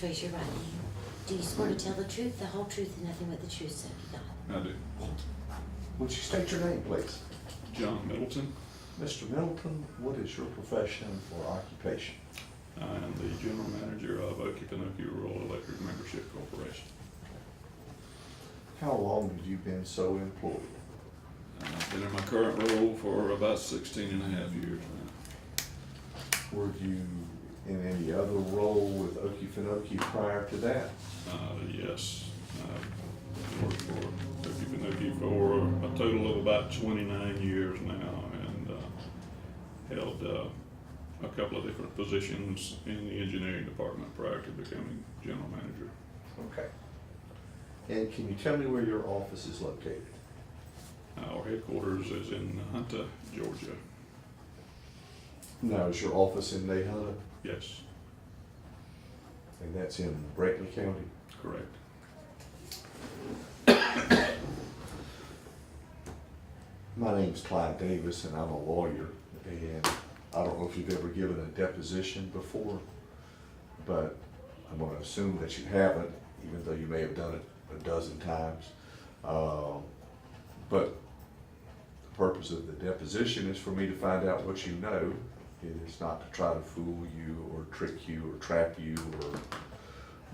raise your right hand. Do you swear to tell the truth, the whole truth, and nothing but the truth, so help you God? I do. Thank you. Would you state your name, please? John Middleton. Mr. Middleton, what is your profession or occupation? I am the general manager of Okefenokee Rural Electric Membership Corporation. How long have you been so employed? I've been in my current role for about 16 and a half years now. Were you in any other role with Okefenokee prior to that? Yes, I've worked for Okefenokee for a total of about 29 years now, and held a couple of different positions in the engineering department prior to becoming general manager. Okay. And can you tell me where your office is located? Our headquarters is in Hunter, Georgia. Now, is your office in Nahunta? Yes, And that's in Brackley County? correct. My name's Clyde Davis, and I'm a lawyer, and I don't know if you've ever given a deposition before, but I'm gonna assume that you haven't, even though you may have done it a dozen times. But the purpose of the deposition is for me to find out what you know. It is not to try to fool you or trick you or trap you or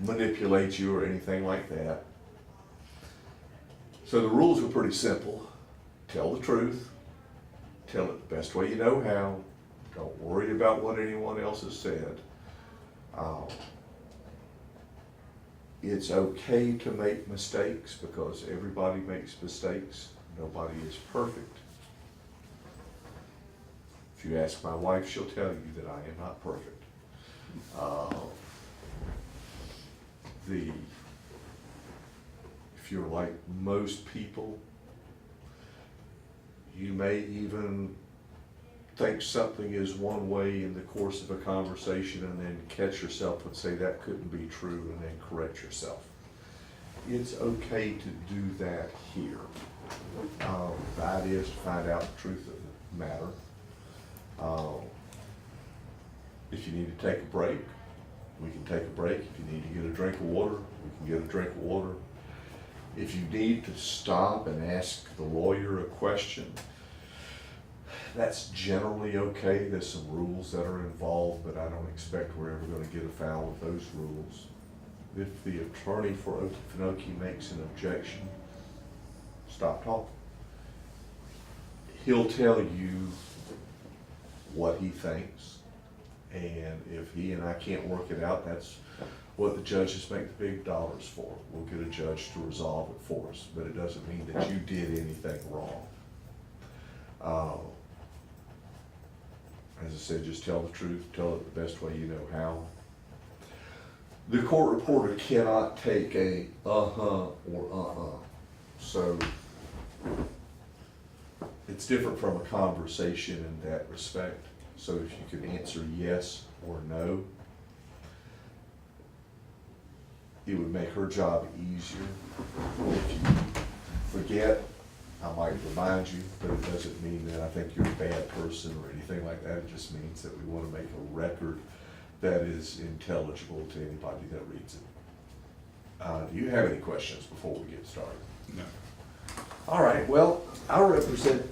manipulate you or anything like that. So the rules are pretty simple. Tell the truth, tell it the best way you know how, don't worry about what anyone else has said. It's okay to make mistakes because everybody makes mistakes. Nobody is perfect. If you ask my wife, she'll tell you that I am not perfect. If you're like most people, you may even think something is one way in the course of a conversation and then catch yourself and say that couldn't be true and then correct yourself. It's okay to do that here. The idea is to find out the truth of the matter. If you need to take a break, we can take a break. If you need to get a drink of water, we can get a drink of water. If you need to stop and ask the lawyer a question, that's generally okay. There's some rules that are involved, but I don't expect we're ever going to get afoul of those rules. If the attorney for Okefenokee makes an objection, stop talking. He'll tell you what he thinks, and if he and I can't work it out, that's what the judges make the big dollars for. We'll get a judge to resolve it for us, but it doesn't mean that you did anything wrong. As I said, just tell the truth, tell it the best way you know how. The court reporter cannot take a or So it's different from a conversation in that respect. So if you can answer yes or no, it would make her job easier. If you forget, I might remind you, but it doesn't mean that I think you're a bad person or anything like that. It just means that we want to make a record that is intelligible to anybody that reads it. Do you have any questions before we get started? No. All right, well, I represent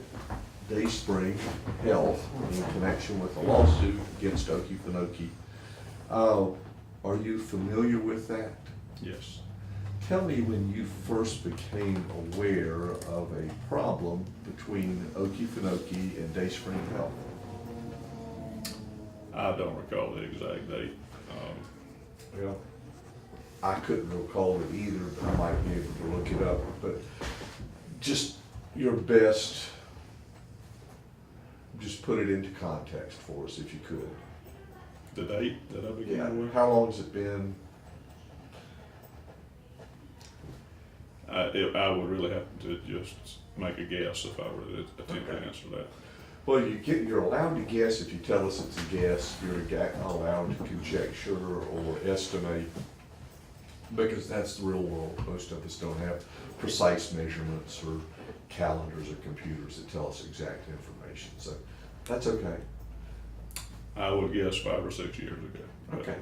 Dayspring Health in connection with a lawsuit against Okefenokee. Are you familiar with that? Yes. Tell me when you first became aware of a problem between Okefenokee and Dayspring Health. I don't recall the exact date. Well, I couldn't recall it either, but I might be able to look it up. But just your best, just put it into context for us if you could. The date that I began Yeah, with? how long has it been? I would really have to just make a guess if I were to attempt to Okay. answer that. Well, you're allowed to guess if you tell us it's a guess. You're allowed to conjecture or estimate, because that's the real world. Most of us don't have precise measurements or calendars or computers that tell us exact information. So that's okay. I would guess 5 or 6 years ago. Okay.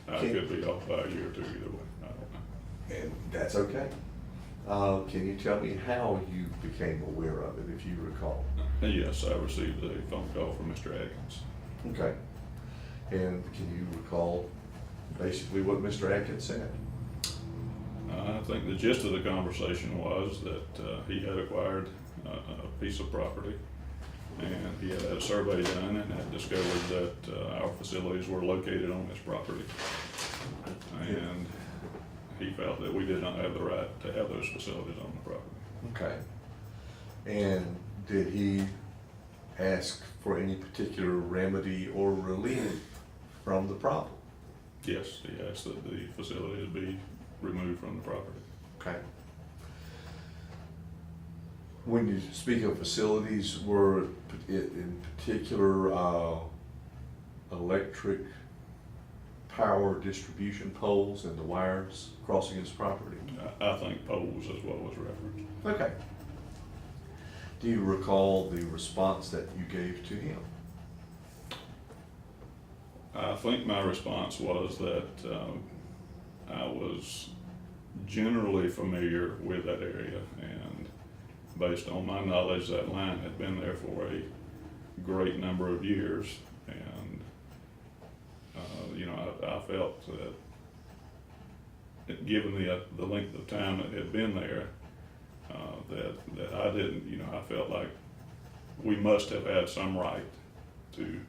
I could be off by a year or two either way, I don't know. And that's okay. Can you tell me how you became aware of it, if you recall? Yes, I received a phone call from Mr. Atkins. Okay. And can you recall basically what Mr. Atkins said? I think the gist of the conversation was that he had acquired a piece of property, and he had a survey done and had discovered that our facilities were located on this property. And he felt that we did not have the right to have those facilities on the property. Okay. And did he ask for any particular remedy or relief from the problem? Yes, he asked that the facilities be removed from the property. Okay. When you speak of facilities, were in particular electric power distribution poles and the wires crossing his property? I think poles is what was referenced. Okay. Do you recall the response that you gave to him? I think my response was that I was generally familiar with that area, and based on my knowledge, that line had been there for a great number of years, and I felt that given the length of time it had been there, that I didn't, I felt like we must have had some right to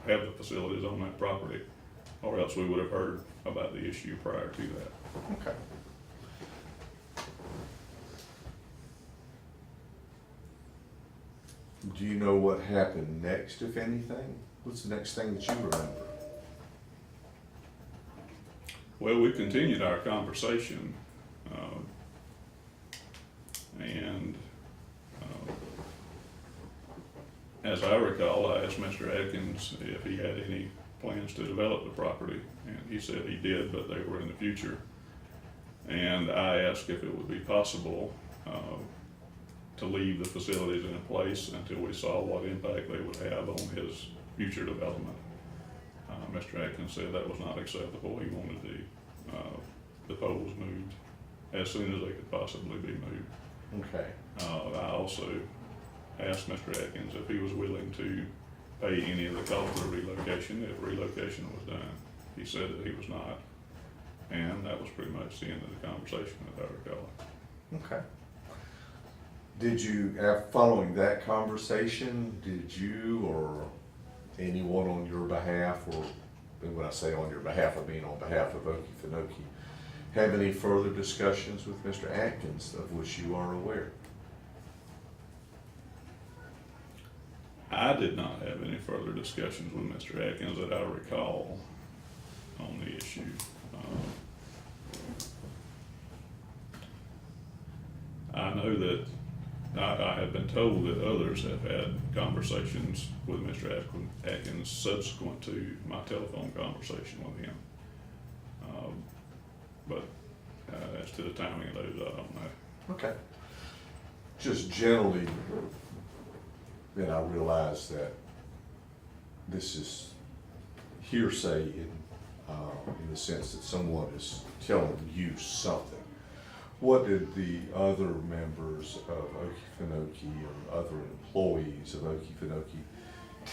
have the facilities on that property, or else we would have heard about the issue prior to that. Okay. Do you know what happened next, if anything? What's the next thing that you remember? Well, we continued our conversation, and as I recall, I asked Mr. Atkins if he had any plans to develop the property, and he said he did, but they were in the future. And I asked if it would be possible to leave the facilities in place until we saw what impact they would have on his future development. Mr. Atkins said that was not acceptable. He wanted the poles moved as soon as they could possibly be moved. Okay. I also asked Mr. Atkins if he was willing to pay any of the cost of the relocation if relocation was done. He said that he was not, and that was pretty much the end of the conversation, as I recall. Okay. Did you, following that conversation, did you or anyone on your behalf, or and when I say on your behalf, I mean on behalf of Okefenokee, have any further discussions with Mr. Atkins of which you are aware? I did not have any further discussions with Mr. Atkins that I recall on the issue. I know that I have been told that others have had conversations with Mr. Atkins subsequent to my telephone conversation with him. But as to the timing of those, I don't know. Okay. Just generally, then I realize that this is hearsay in the sense that someone is telling you something. What did the other members of Okefenokee or other employees of Okefenokee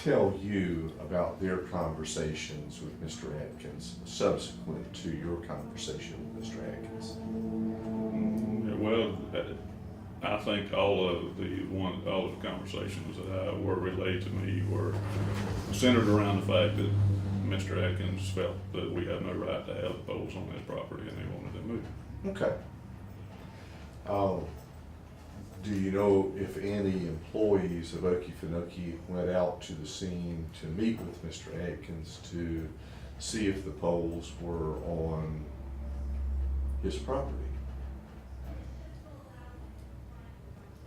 tell you about their conversations with Mr. Atkins subsequent to your conversation with Mr. Atkins? Well, I think all of the conversations that were relayed to me were centered around the fact that Mr. Atkins felt that we had no right to have the poles on his property and they wanted them moved. Okay. Do you know if any employees of Okefenokee went out to the scene to meet with Mr. Atkins to see if the poles were on his property?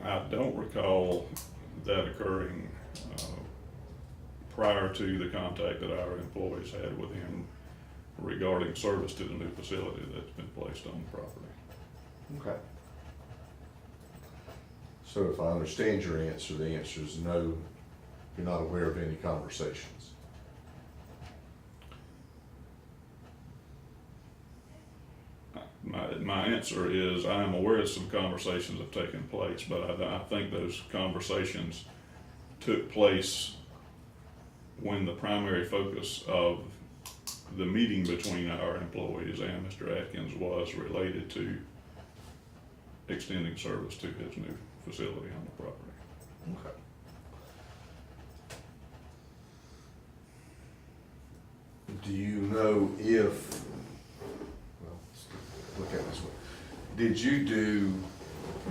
I don't recall that occurring prior to the contact that our employees had with him regarding service to the new facility that's been placed on the property. Okay. So if I understand your answer, the answer is no, you're not aware of any conversations. my answer is I am aware of some conversations have taken place, but I think those conversations took place when the primary focus of the meeting between our employees and Mr. Atkins was related to extending service to his new facility on the property. Okay. Do you know if, well, let's look at this one. Did you do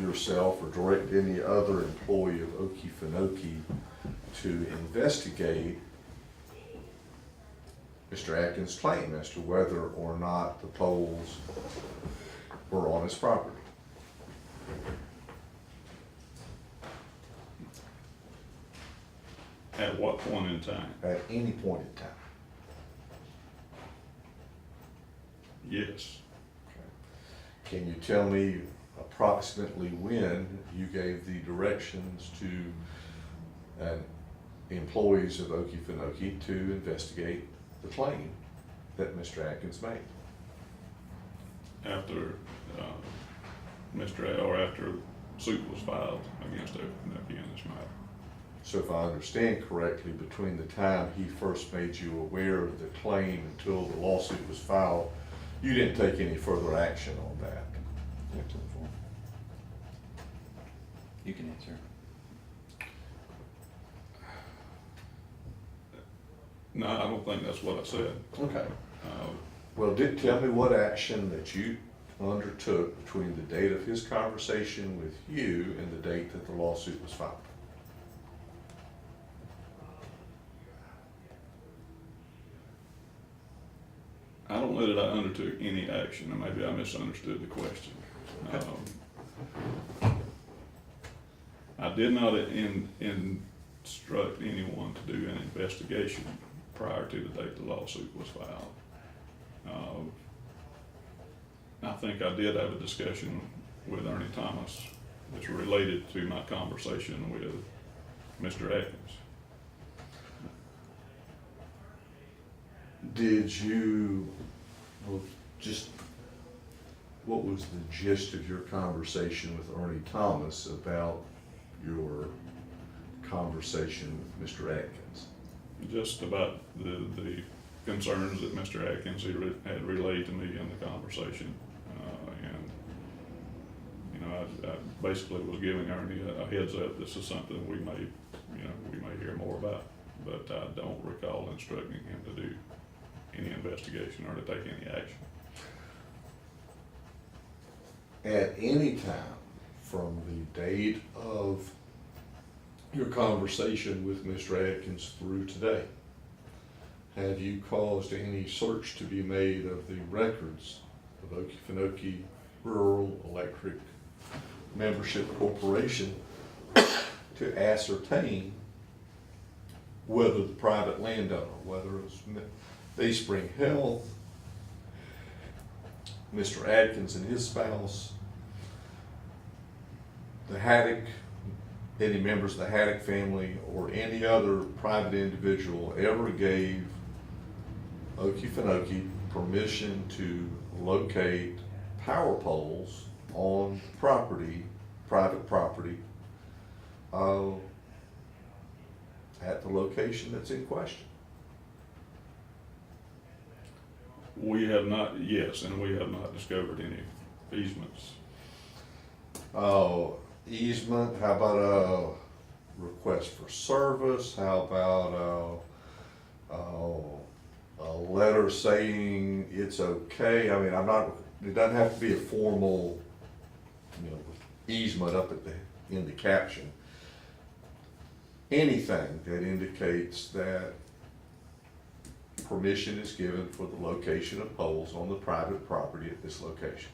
yourself or direct any other employee of Okefenokee to investigate Mr. Atkins' claim as to whether or not the poles were on his property? At what point in time? At any point in time? Yes. Can you tell me approximately when you gave the directions to employees of Okefenokee to investigate the claim that Mr. Atkins made? After after suit was filed against Okefenokee in this matter. So if I understand correctly, between the time he first made you aware of the claim until the lawsuit was filed, you didn't take any further action on that? Back to the floor. You can answer. No, I don't think that's what I said. Okay. Uh, Well, tell me what action that you undertook between the date of his conversation with you and the date that the lawsuit was filed. I don't know that I undertook any action, and maybe I misunderstood the question. I did not instruct anyone to do an investigation prior to the date the lawsuit was filed. I think I did have a discussion with Ernie Thomas that's related to my conversation with Mr. Atkins. Did you, well, just, what was the gist of your conversation with Ernie Thomas about your conversation with Mr. Atkins? Just about the concerns that Mr. Atkins had relayed to me in the conversation. And, you know, I basically was giving Ernie a heads up, this is something we may hear more about, but I don't recall instructing him to do any investigation or to take any action. At any time from the date of your conversation with Mr. Atkins through today, have you caused any search to be made of the records of Okefenokee Rural Electric Membership Corporation to ascertain whether the private landowner, whether it was Dayspring Health, Mr. Atkins and his spouse, the Haddock, any members of the Haddock family, or any other private individual ever gave Okefenokee permission to locate power poles on property, private property, at the location that's in question? We have not, yes, and we have not discovered any easements. Easement, how about a request for service? How about a letter saying it's okay? I mean, it doesn't have to be a formal, easement up in the caption. Anything that indicates that permission is given for the location of poles on the private property at this location.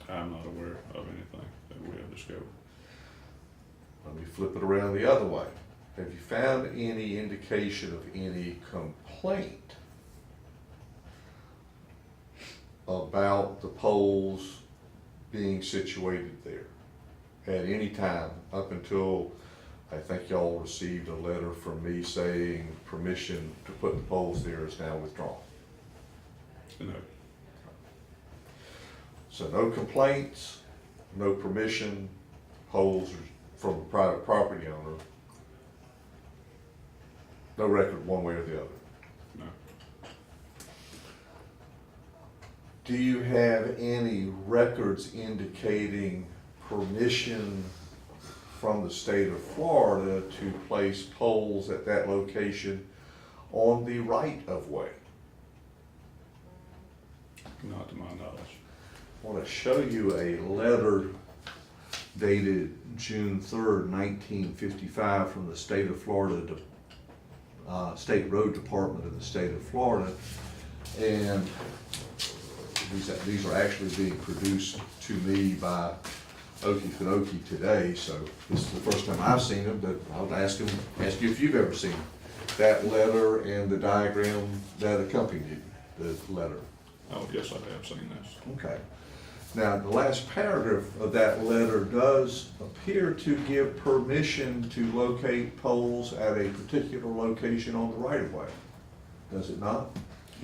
I'm not aware of anything that we have discovered. Let me flip it around the other way. Have you found any indication of any complaint about the poles being situated there at any time up until I think y'all received a letter from me saying permission to put the poles there is now withdrawn? No. So no complaints, no permission, poles from a private property owner. No record one way or the other. No. Do you have any records indicating permission from the state of Florida to place poles at that location on the right of way? Not to my knowledge. I want to show you a letter dated June 3rd, 1955 from the state of Florida, State Road Department of the state of Florida. And these are actually being produced to me by Okefenokee today, so this is the first time I've seen them, but I'll ask you if you've ever seen that letter and the diagram that accompanied the letter. Oh, yes, I have seen this. Okay. Now, the last paragraph of that letter does appear to give permission to locate poles at a particular location on the right of way. Does it not?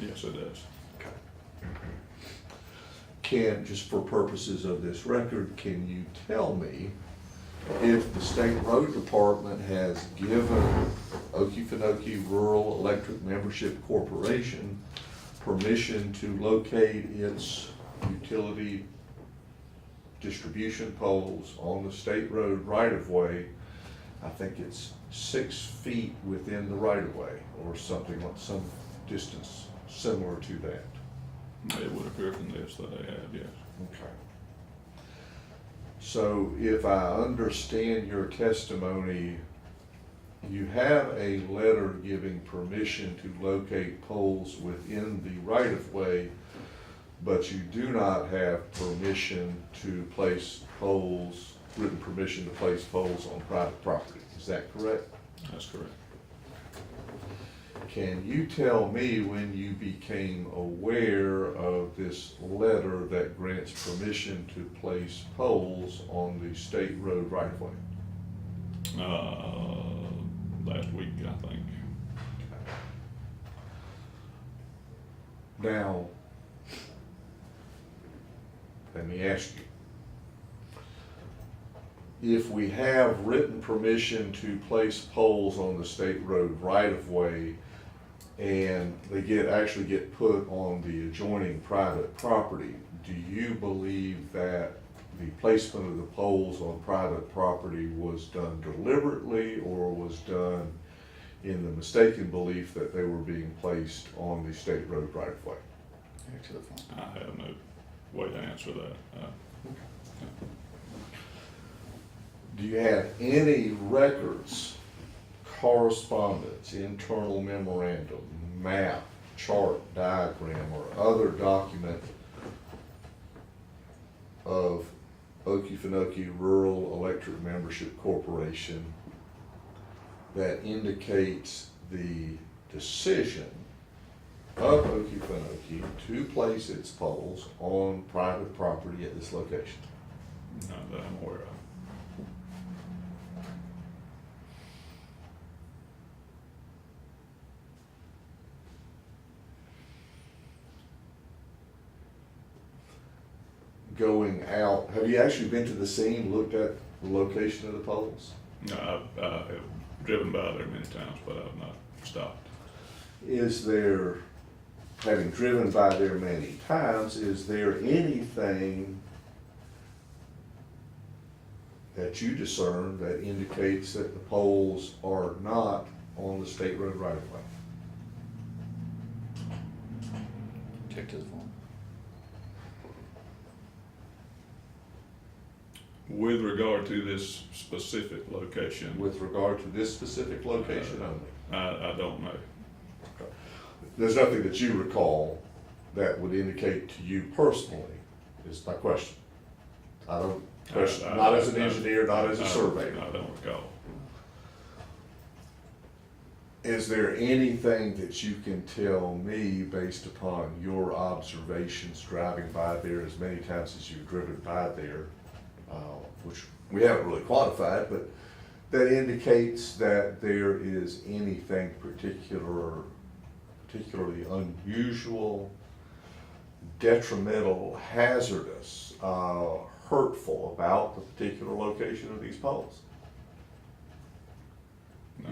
Yes, it does. Can, just for purposes of this record, can you tell me if the State Road Department has given Okefenokee Rural Electric Membership Corporation permission to locate its utility distribution poles on the state road right-of-way? I think it's 6 feet within the right-of-way, or something like some distance similar to that. It would appear from this that they have, yes. Okay. So if I understand your testimony, you have a letter giving permission to locate poles within the right-of-way, but you do not have permission to place poles, written permission to place poles on private property. Is that correct? That's correct. Can you tell me when you became aware of this letter that grants permission to place poles on the state road right-of-way? Last week, I think. Now, let me ask you, if we have written permission to place poles on the state road right-of-way and they actually get put on the adjoining private property, do you believe that the placement of the poles on private property was done deliberately or was done in the mistaken belief that they were being placed on the state road right-of-way? Back to the phone. I have no way to answer that. Do you have any records, correspondence, internal memorandum, map, chart, diagram, or other document of Okefenokee Rural Electric Membership Corporation that indicates the decision of Okefenokee to place its poles on private property at this location? Not that I'm aware of. Going out, have you actually been to the scene, looked at the location of the poles? No, I have driven by there many times, but I've not stopped. Is there, having driven by there many times, is there anything that you discern that indicates that the poles are not on the state road right of way? Take to the phone. With regard to this specific location, With regard to this specific location only? I don't know. There's nothing that you recall that would indicate to you personally, is my question. I don't question, not as an engineer, not as a surveyor. I don't recall. Is there anything that you can tell me based upon your observations driving by there as many times as you've driven by there, which we haven't really quantified, but that indicates that there is anything particularly unusual, detrimental, hazardous hurtful about the particular location of these poles? No.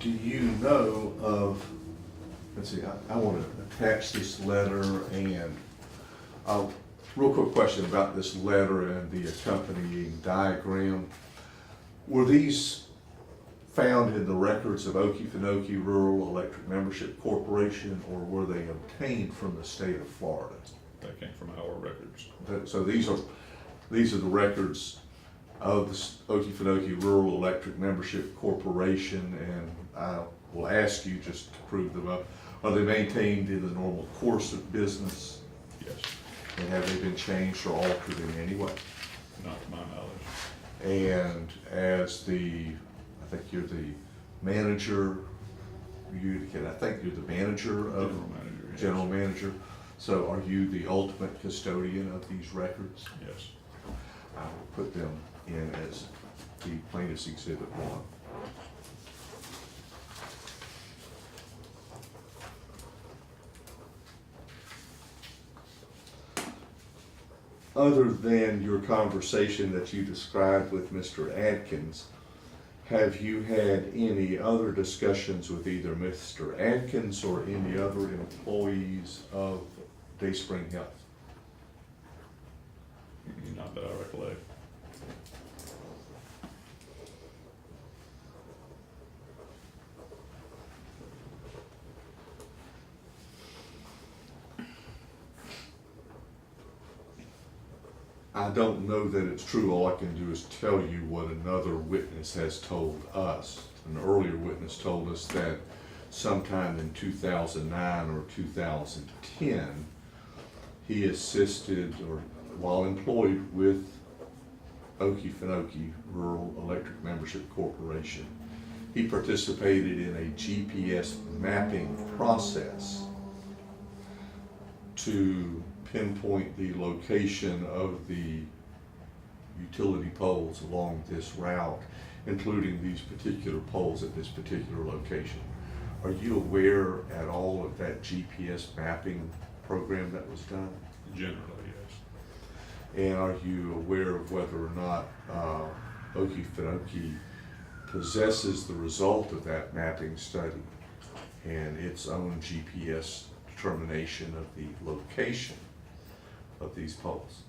Do you know of, let's see, I want to attach this letter and, real quick question about this letter and the accompanying diagram. Were these found in the records of Okefenokee Rural Electric Membership Corporation, or were they obtained from the state of Florida? They came from our records. So these are the records of the Okefenokee Rural Electric Membership Corporation, and I will ask you just to prove them up. Are they maintained in the normal course of business? Yes, And have they been changed or altered in any way? not to my knowledge. And as I think you're the manager, I think you're the manager of. General manager, yes. General manager. So are you the ultimate custodian of these records? Yes. I will put them in as the plaintiff's exhibit 1. Other than your conversation that you described with Mr. Adkins, have you had any other discussions with either Mr. Adkins or any other employees of Dayspring Health? Not that I recollect. I don't know that it's true. All I can do is tell you what another witness has told us. An earlier witness told us that sometime in 2009 or 2010, he assisted, or while employed with Okefenokee Rural Electric Membership Corporation, he participated in a GPS mapping process to pinpoint the location of the utility poles along this route, including these particular poles at this particular location. Are you aware at all of that GPS mapping program that was done? Generally, yes. And are you aware of whether or not Okefenokee possesses the result of that mapping study and its own GPS determination of the location of these poles?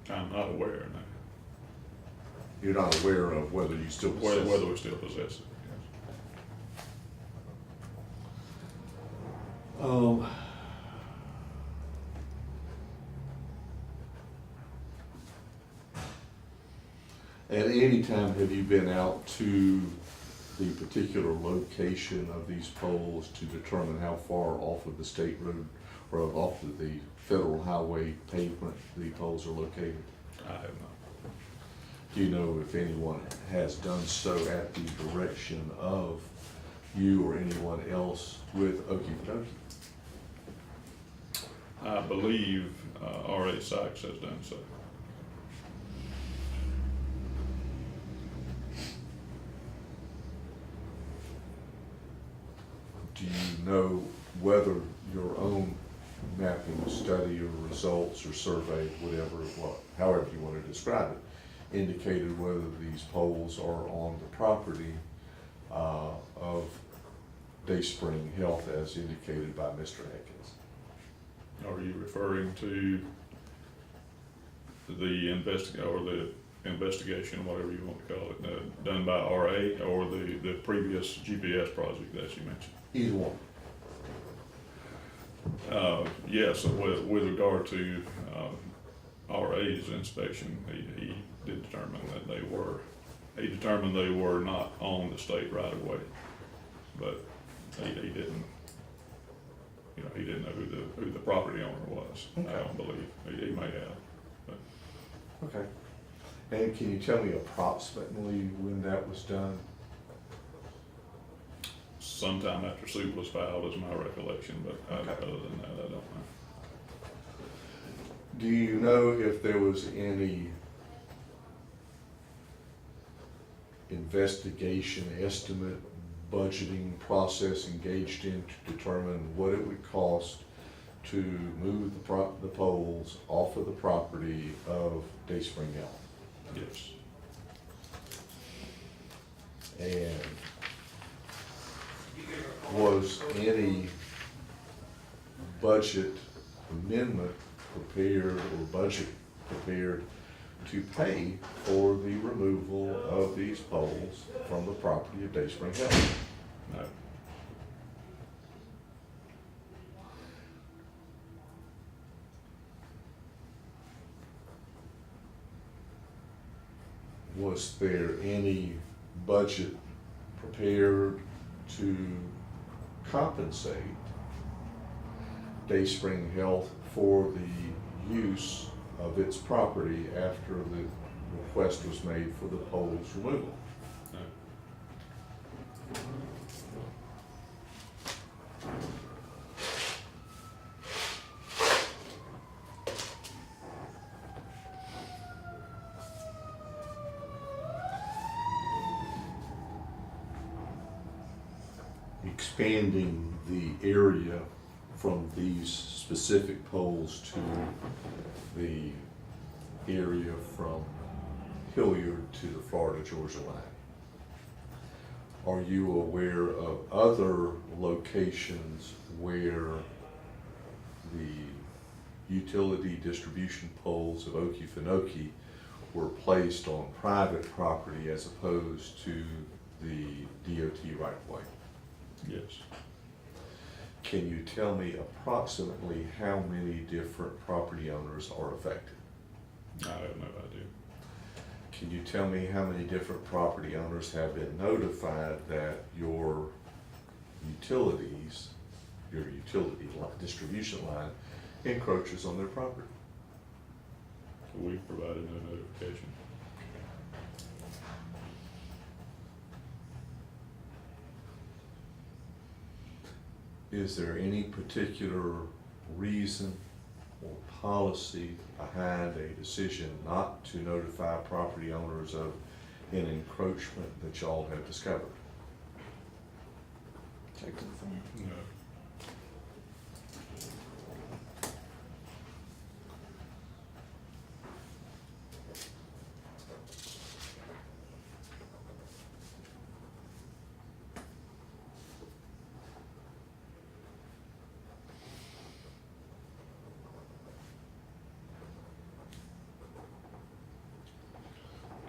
I'm not aware, no. You're not aware of whether you still possess Whether we still possess it, yes. At any time, have you been out to the particular location of these poles to determine how far off of the state road or off of the federal highway pavement the poles are located? I have not. Do you know if anyone has done so at the direction of you or anyone else with Okefenokee? I believe R.A. Sykes has done so. Do you know whether your own mapping study or results or survey, however you want to describe it, indicated whether these poles are on the property of Dayspring Health as indicated by Mr. Atkins? Are you referring to the investigation, whatever you want to call it, done by R.A. or the previous GPS project that you mentioned? Either one. Yes, with regard to R.A.'s inspection, he did determine that they were not on the state right of way, but he didn't, he didn't know who the property owner was. Okay. I don't believe, he may have, but Okay. And can you tell me approximately when that was done? sometime after suit was filed is my recollection, but Okay. other than that, I don't know. Do you know if there was any investigation, estimate, budgeting process engaged in to determine what it would cost to move the poles off of the property of Day Spring Health? Yes. And was any budget amendment prepared or budget prepared to pay for the removal of these poles from the property of Day Spring Health? No. Was there any budget prepared to compensate Day Spring Health for the use of its property after the request was made for the poles removal? No. Expanding the area from these specific poles to the area from Hilliard to the Florida-Georgia line. Are you aware of other locations where the utility distribution poles of Okefenokee were placed on private property as opposed to the DOT right-of-way? Yes. Can you tell me approximately how many different property owners are affected? I have no idea. Can you tell me how many different property owners have been notified that your utilities, your distribution line encroaches on their property? We provided no notification. Is there any particular reason or policy behind a decision not to notify property owners of an encroachment that y'all have discovered? Take to the phone. No.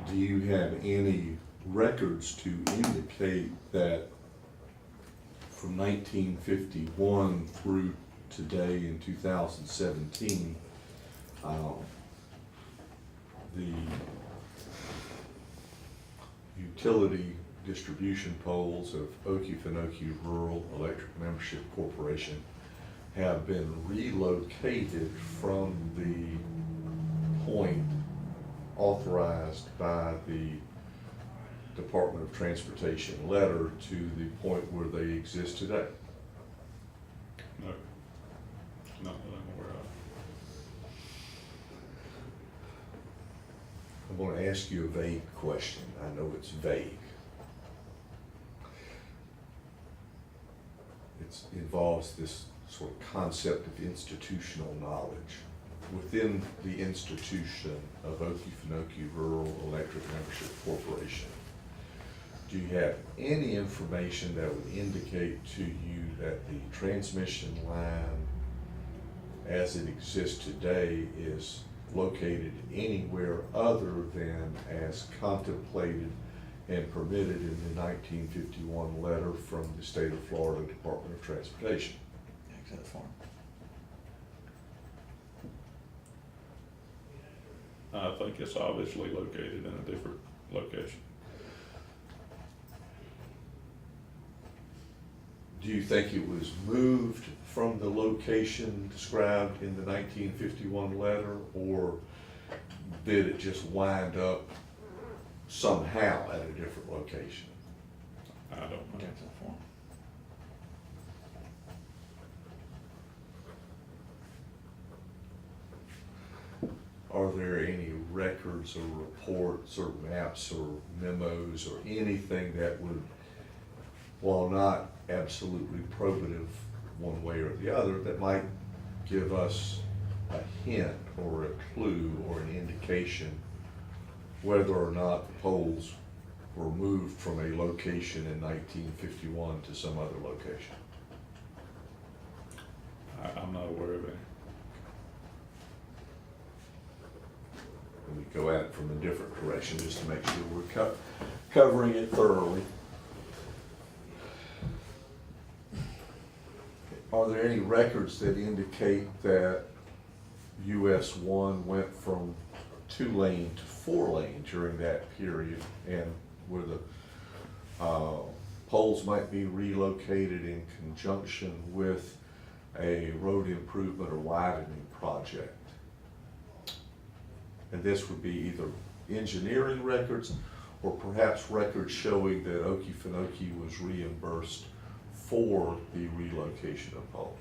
Do you have any records to indicate that from 1951 through today in 2017, the utility distribution poles of Okefenokee Rural Electric Membership Corporation have been relocated from the point authorized by the Department of Transportation letter to the point where they exist today? No. Not that I'm aware of. I'm going to ask you a vague question. I know it's vague. It involves this sort of concept of institutional knowledge. Within the institution of Okefenokee Rural Electric Membership Corporation, do you have any information that would indicate to you that the transmission line as it exists today is located anywhere other than as contemplated and permitted in the 1951 letter from the state of Florida Department of Transportation? Take to the phone. I think it's obviously located in a different location. Do you think it was moved from the location described in the 1951 letter, or did it just wind up somehow at a different location? I don't know. Take to the phone. are there any records or reports or maps or memos or anything that would, while not absolutely probative one way or the other, that might give us a hint or a clue or an indication whether or not the poles were moved from a location in 1951 to some other location? I'm not aware of any. And we go at it from a different direction just to make sure we're covering it thoroughly. Are there any records that indicate that US 1 went from 2-lane to 4-lane during that period, and where the poles might be relocated in conjunction with a road improvement or widening project? And this would be either engineering records or perhaps records showing that Okefenokee was reimbursed for the relocation of poles.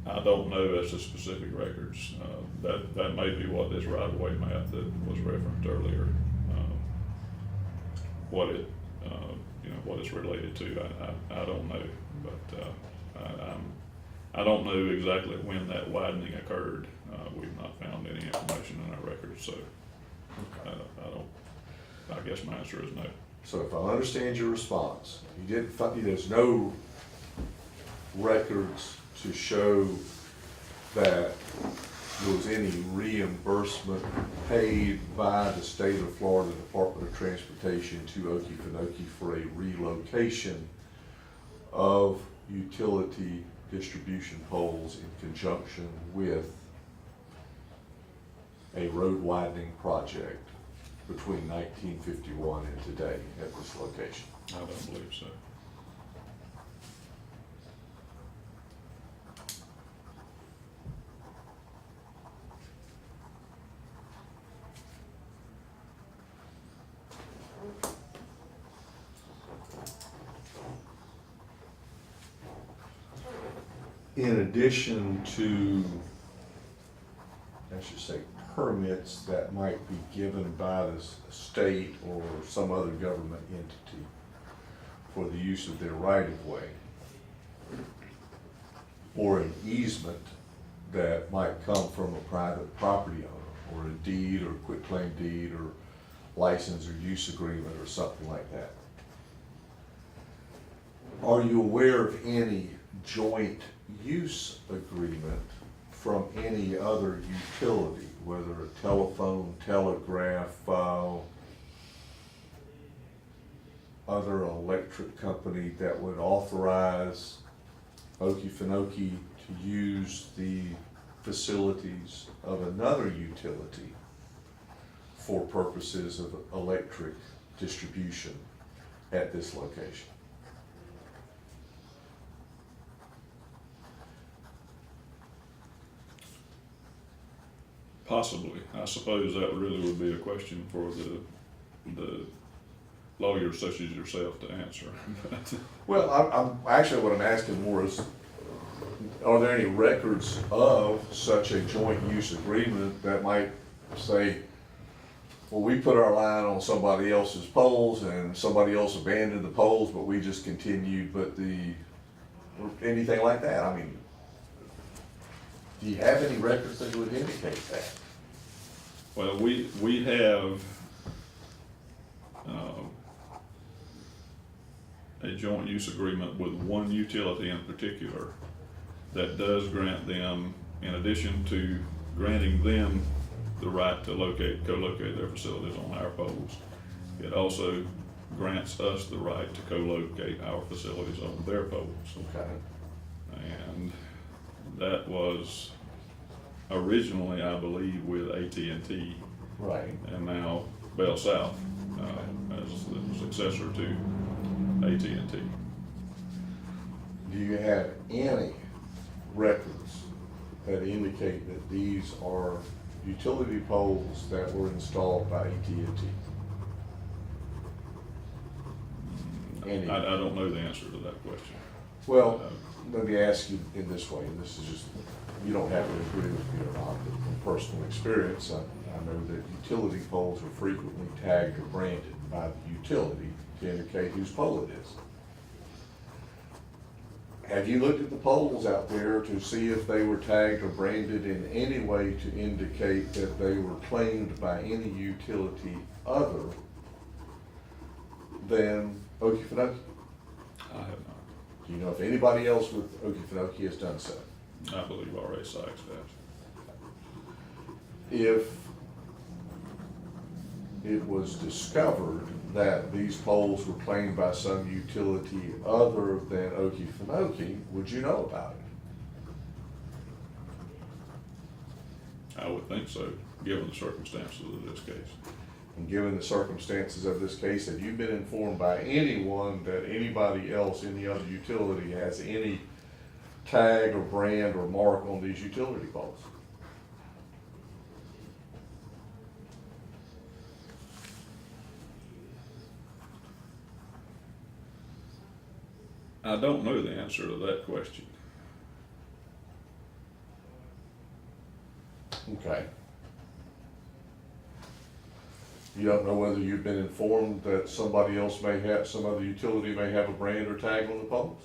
I don't know as to specific records. That may be what this right-of-way map that was referenced earlier, what it, what it's related to. I don't know, but I don't know exactly when that widening occurred. We've not found any information in our records, so I guess my answer is no. So if I understand your response, you didn't find, there's no records to show that there was any reimbursement paid by the state of Florida Department of Transportation to Okefenokee for a relocation of utility distribution poles in conjunction with a road widening project between 1951 and today at this location? I don't believe so. In addition to, I should say, permits that might be given by the state or some other government entity for the use of their right-of-way, or an easement that might come from a private property owner, or a deed or quitclaim deed or license or use agreement or something like that. Are you aware of any joint use agreement from any other utility, whether a telephone, telegraph, other electric company that would authorize Okefenokee to use the facilities of another utility for purposes of electric distribution at this location? Possibly. I suppose that really would be a question for the lawyers such as yourself to answer. Well, I'm actually, what I'm asking more is, are there any records of such a joint use agreement that might say, well, we put our line on somebody else's poles and somebody else abandoned the poles, but we just continued, or anything like that? I mean, do you have any records that would indicate that? Well, we have a joint use agreement with one utility in particular that does grant them, in addition to granting them the right to co-locate their facilities on our poles, it also grants us the right to co-locate our facilities on their poles. Okay. And that was originally, I believe, with AT&T, Right. and now Bell South as the successor to AT&T. Do you have any records that indicate that these are utility poles that were installed by AT&T? Any? I don't know the answer to that question. Well, let me ask you in this way, and this is just, you don't have to agree with me or not, but from personal experience, I know that utility poles are frequently tagged or branded by the utility to indicate whose pole it is. Have you looked at the poles out there to see if they were tagged or branded in any way to indicate that they were claimed by any utility other than Okefenokee? I have not. Do you know if anybody else with Okefenokee has done so? I believe RA Sykes does. If it was discovered that these poles were claimed by some utility other than Okefenokee, would you know about it? I would think so, given the circumstances of this case. And given the circumstances of this case, have you been informed by anyone that anybody else, any other utility, has any tag or brand or mark on these utility poles? I don't know the answer to that question. Okay. You don't know whether you've been informed that somebody else may have, some other utility may have a brand or tag on the poles?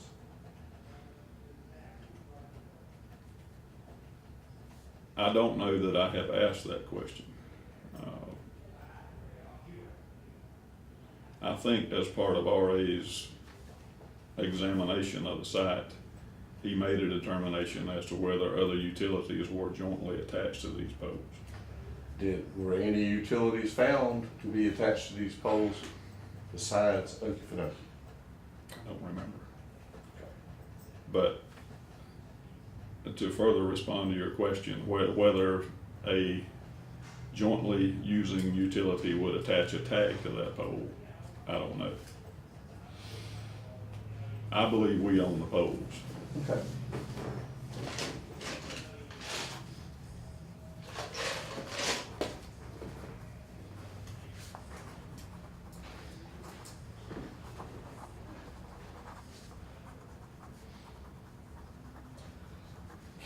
I don't know that I have asked that question. I think as part of RA's examination of the site, he made a determination as to whether other utilities were jointly attached to these poles. Were any utilities found to be attached to these poles besides Okefenokee? I don't remember. But to further respond to your question, whether a jointly using utility would attach a tag to that pole, I don't know. I believe we own the poles. Okay.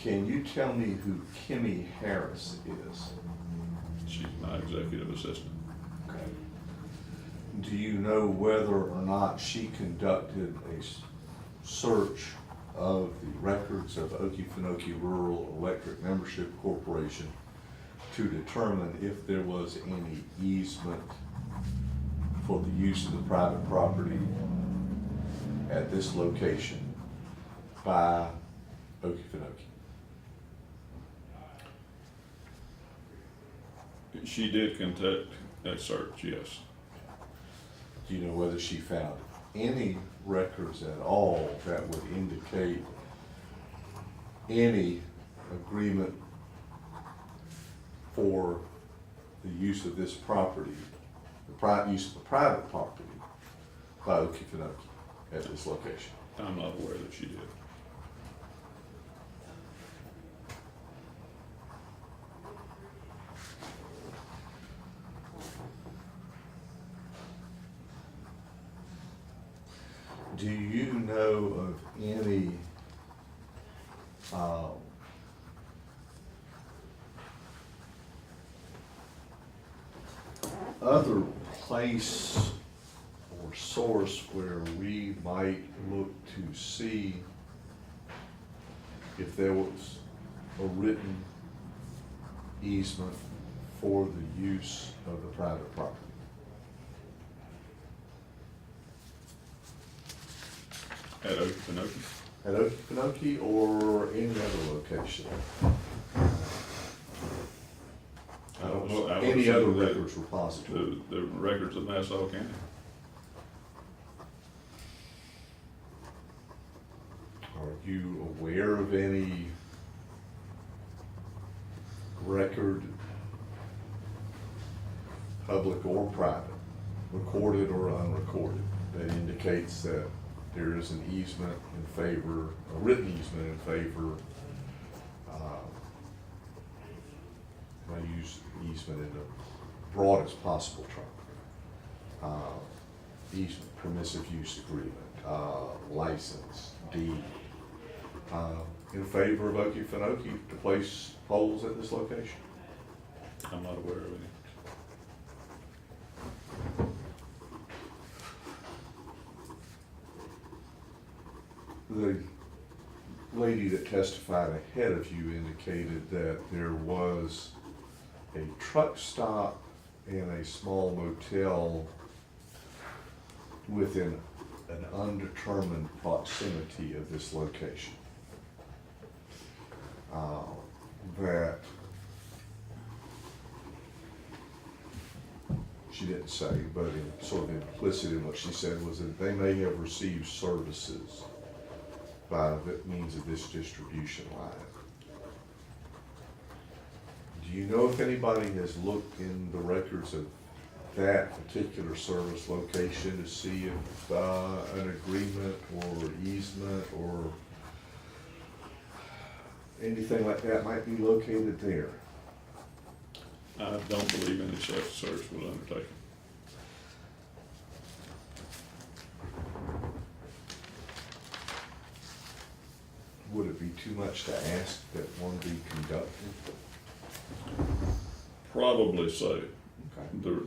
Can you tell me who Kimmy Harris is? She's my executive assistant. Okay. Do you know whether or not she conducted a search of the records of Okefenokee Rural Electric Membership Corporation to determine if there was any easement for the use of the private property at this location by Okefenokee? She did conduct a search, yes. Do you know whether she found any records at all that would indicate any agreement for the use of this property, the use of the private property by Okefenokee at this location? I'm not aware that she did. Do you know of any other place or source where we might look to see if there was a written easement for the use of the private property? At Okefenokee? At Okefenokee or any other location? I don't know I would any say other that records repository. The records of Nassau County. Are you aware of any record, public or private, recorded or unrecorded, that indicates that there is an easement in favor, a written easement in favor, and I use easement in the broadest possible term, easement, permissive use agreement, license, deed, in favor of Okefenokee to place poles at this location? I'm not aware of any. The lady that testified ahead of you indicated that there was a truck stop and a small motel within an undetermined proximity of this location. That she didn't say, but sort of implicit in what she said was that they may have received services by means of this distribution line. Do you know if anybody has looked in the records of that particular service location to see if an agreement or easement or anything like that might be located there? I don't believe any such search was undertaken. Would it be too much to ask that one be conducted? Probably so. Okay. There,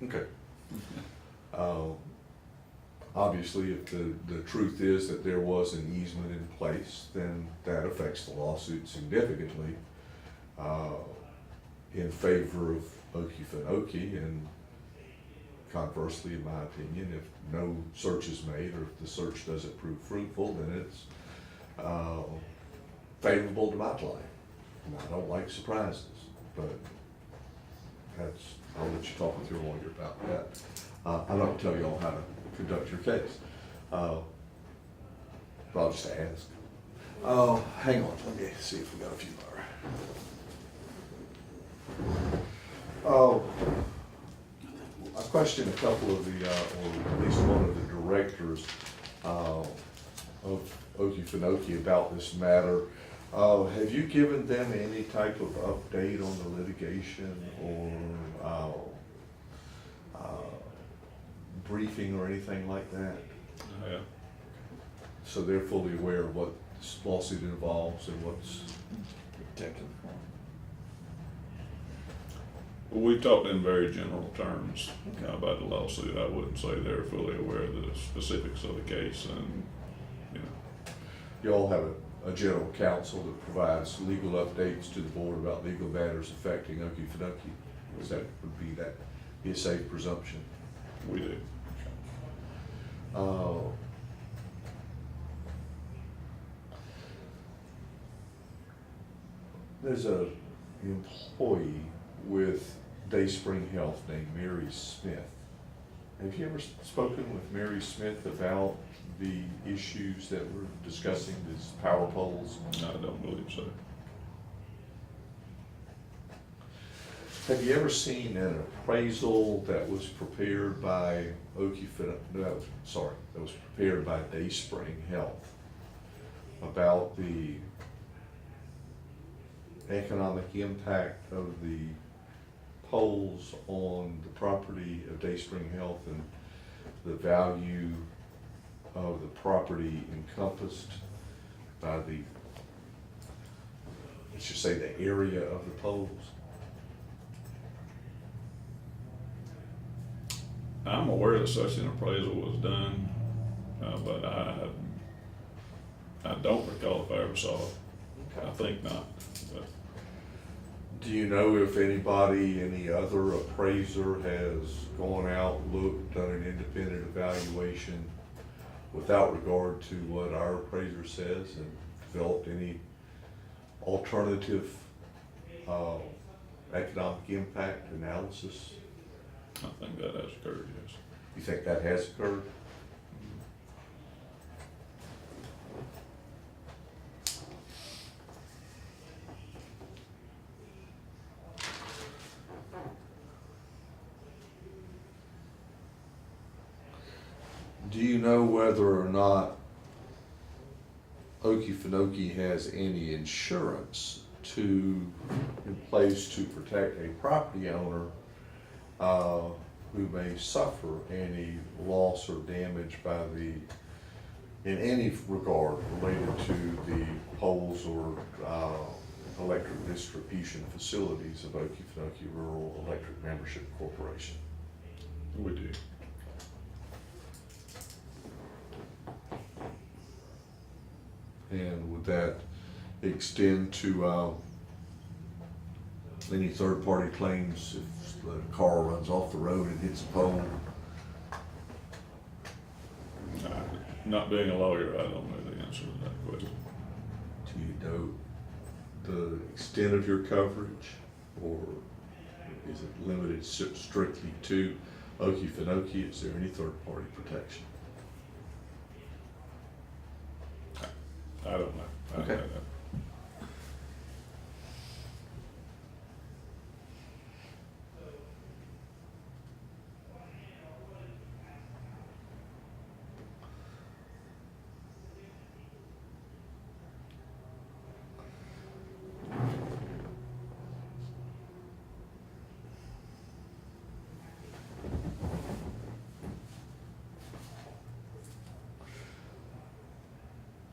Okay. Obviously, if the truth is that there was an easement in place, then that affects the lawsuit significantly in favor of Okefenokee, and conversely, in my opinion, if no search is made or if the search doesn't prove fruitful, then it's favorable to my client. And I don't like surprises, but I'll let you talk with your lawyer about that. I'm not gonna tell you all how to conduct your case. But I'll just ask. Hang on, let me see if we got a few more. I questioned a couple of the, or at least one of the directors of Okefenokee about this matter. Have you given them any type of update on the litigation or briefing or anything like that? yeah. So they're fully aware of what this lawsuit involves and what's... Protected form. Well, we talked in very general terms about the lawsuit. I wouldn't say they're fully aware of the specifics of the case, and, you know. You all have a general counsel that provides legal updates to the board about legal matters affecting Okefenokee. Is that, would that be a safe presumption? We do. There's a employee with Dayspring Health named Mary Smith. Have you ever spoken with Mary Smith about the issues that we're discussing, these power poles? No, I don't believe so. Have you ever seen an appraisal that was prepared by that was prepared by Dayspring Health about the economic impact of the poles on the property of Dayspring Health and the value of the property encompassed by the, let's just say, the area of the poles? I'm aware that such an appraisal was done, but I don't recall if I ever saw it. I think not. But Do you know if any other appraiser has gone out, looked, done an independent evaluation without regard to what our appraiser says and developed any alternative economic impact analysis? I think that has occurred, yes. You think that has occurred? Do you know whether or not Okefenokee has any insurance in place to protect a property owner who may suffer any loss or damage in any regard related to the poles or electric distribution facilities of Okefenokee Rural Electric Membership Corporation. We do. And would that extend to any third-party claims if the car runs off the road and hits a pole? Not being a lawyer, I don't know the answer to that question. Do you know the extent of your coverage, or is it limited strictly to Okefenokee? Is there any third-party protection? I don't know. I Okay. don't know.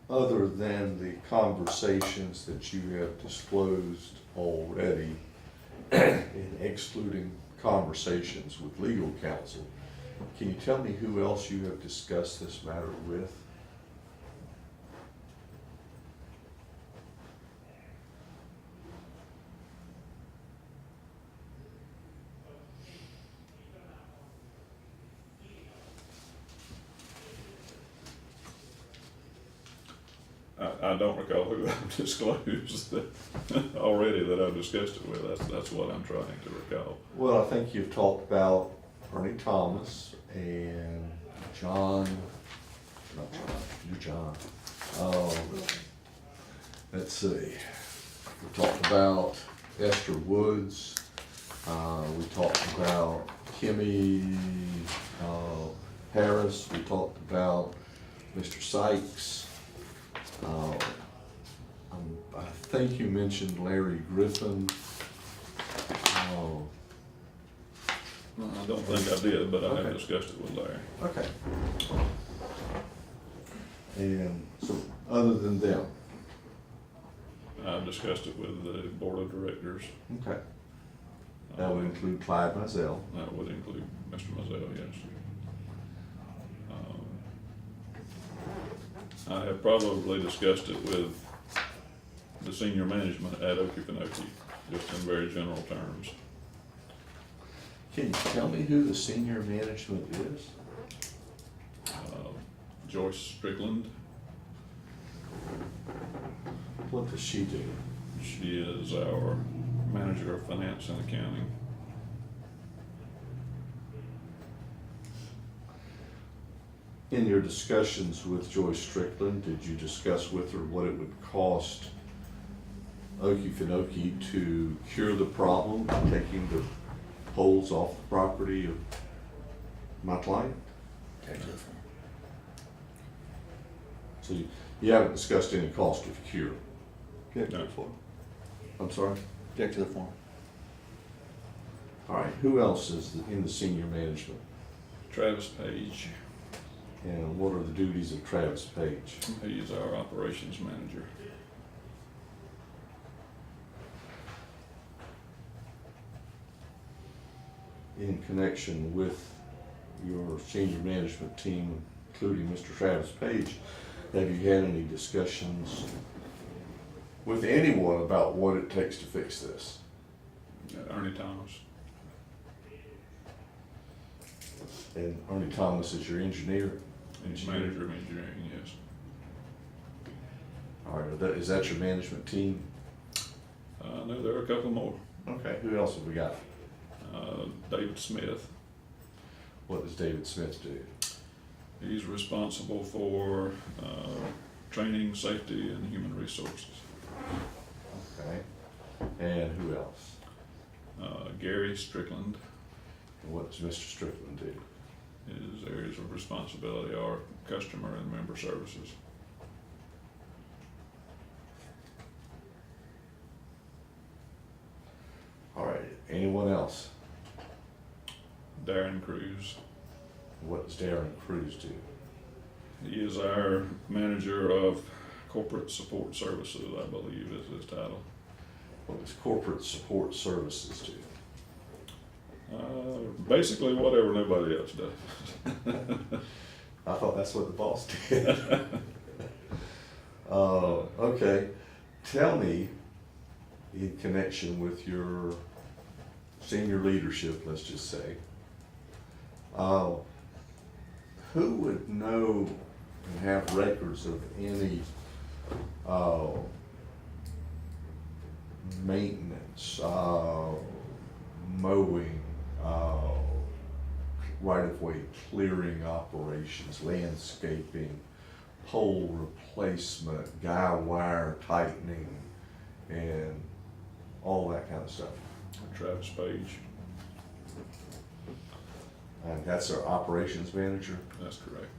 Other than the conversations that you have disclosed already, and excluding conversations with legal counsel, can you tell me who else you have discussed this matter with? I don't recall who I've disclosed already that I've discussed it with. That's what I'm trying to recall. Well, I think you've talked about Ernie Thomas and John, not John, you're John. Let's see, we talked about Esther Woods, we talked about Kimmy Harris, we talked about Mr. Sykes. I think you mentioned Larry Griffin. Well, I don't think I did, but I have Okay. discussed it with Larry. Okay. And so, other than them, I've discussed it with the board of directors. okay, that would include Clyde Mizell. That would include Mr. Mazzell, yes. I have probably discussed it with the senior management at Okefenokee, just in very general terms. Can you tell me who the senior management is? Joyce Strickland, What does she do? she is our manager of finance and accounting. In your discussions with Joyce Strickland, did you discuss with her what it would cost Okefenokee to cure the problem by taking the poles off the property of my client? So you haven't discussed any cost of cure? No. I'm sorry? Object to the form. All right, who else is in the senior management? Travis Page, And what are the duties of Travis Page? he is our operations manager. In connection with your senior management team, including Mr. Travis Page, have you had any discussions with anyone about what it takes to fix this? Ernie Thomas, And Ernie Thomas is your engineer? he's manager of engineering, yes. All right, is that your management team? No, there are a couple more. Okay, who else have we got? David Smith, What does David Smith do? he's responsible for training, safety, and human resources. Okay, and who else? Gary Strickland, And what does Mr. Strickland do? his areas of responsibility are customer and member services. All right, anyone else? Darren Cruz. What does Darren Cruz do? He is our manager of corporate support services, I believe is his title. What does corporate support services do? Basically whatever nobody else does. I thought that's what the boss did. Okay, tell me, in connection with your senior leadership, let's just say, who would know and have records of any maintenance, mowing, right-of-way clearing operations, landscaping, pole replacement, guy wire tightening, and all that kind of stuff? Travis Page, And that's our operations manager. that's correct.